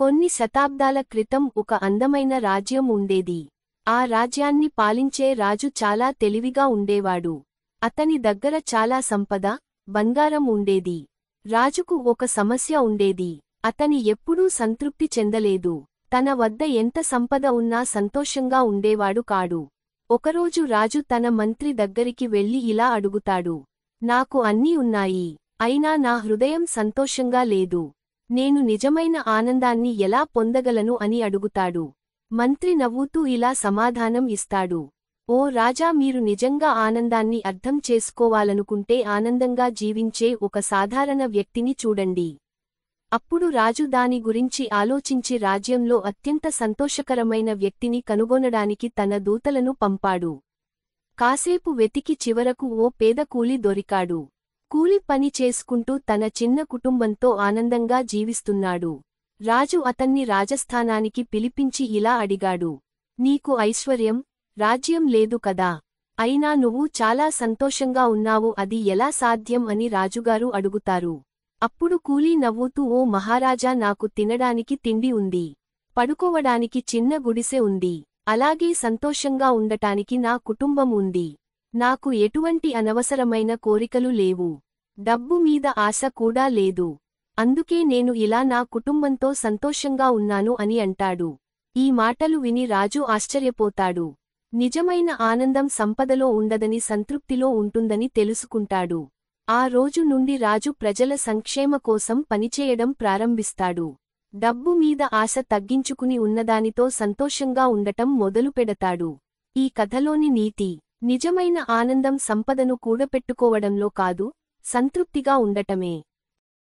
కొన్ని శతాబ్దాల క్రితం ఒక అందమైన రాజ్యం ఉండేది. ఆ రాజ్యాన్ని పాలించే రాజు చాలా తెలివిగా ఉండేవాడు. అతని దగ్గర చాలా సంపద, బంగారం ఉండేది. రాజుకు ఒక సమస్య ఉండేది. అతని ఎప్పుడూ సంతృప్తి చెందలేదు. తన వద్ద ఎంత సంపద ఉన్నా సంతోషంగా ఉండేవాడు కాడు. ఒకరోజు రాజు తన మంత్రి దగ్గరికి వెళ్లి ఇలా అడుగుతాడు. నాకు అన్నీ ఉన్నాయి, అయినా నా హృదయం సంతోషంగా లేదు. నేను నిజమైన ఆనందాన్ని ఎలా పొందగలను అని అడుగుతాడు. మంత్రి నవ్వుతూ ఇలా సమాధానం ఇస్తాడు. ఓ రాజా, మీరు నిజంగా ఆనందాన్ని అర్థం చేసుకోవాలనుకుంటే ఆనందంగా జీవించే ఒక సాధారణ వ్యక్తిని చూడండి. అప్పుడు రాజు దాని గురించి ఆలోచించి రాజ్యంలో అత్యంత సంతోషకరమైన వ్యక్తిని కనుగొనడానికి తన దూతలను పంపాడు. కాసేపు వెతికి చివరకు ఓ పేద కూలి దొరికాడు. కూలి పని చేసుకుంటూ తన చిన్న కుటుంబంతో ఆనందంగా జీవిస్తున్నాడు. రాజు అతన్ని రాజస్థానానికి పిలిపించి ఇలా అడిగాడు. నీకు ఐశ్వర్యం, రాజ్యం లేదు కదా, అయినా నువ్వు చాలా సంతోషంగా ఉన్నావు, అది ఎలా సాధ్యం అని రాజుగారు అడుగుతారు. అప్పుడు కూలీ నవ్వుతూ, ఓ మహారాజా, నాకు తినడానికి తిండి ఉంది, పడుకోవడానికి చిన్న గుడిసె ఉంది, అలాగే సంతోషంగా ఉండటానికి నా కుటుంబం ఉంది. నాకు ఎటువంటి అనవసరమైన కోరికలు లేవు. డబ్బు మీద ఆశ కూడా లేదు. అందుకే నేను ఇలా నా కుటుంబంతో సంతోషంగా ఉన్నాను అని అంటాడు. ఈ మాటలు విని రాజు ఆశ్చర్యపోతాడు. నిజమైన ఆనందం సంపదలో ఉండదని సంతృప్తిలో ఉంటుందని తెలుసుకుంటాడు. ఆ రోజు నుండి రాజు ప్రజల సంక్షేమ కోసం పనిచేయడం ప్రారంభిస్తాడు. డబ్బు మీద ఆశ తగ్గించుకుని ఉన్నదానితో సంతోషంగా ఉండటం మొదలుపెడతాడు. ఈ కథలోని నీతి: నిజమైన ఆనందం సంపదను కూడపెట్టుకోవడంలో కాదు, సంతృప్తిగా ఉండటమే.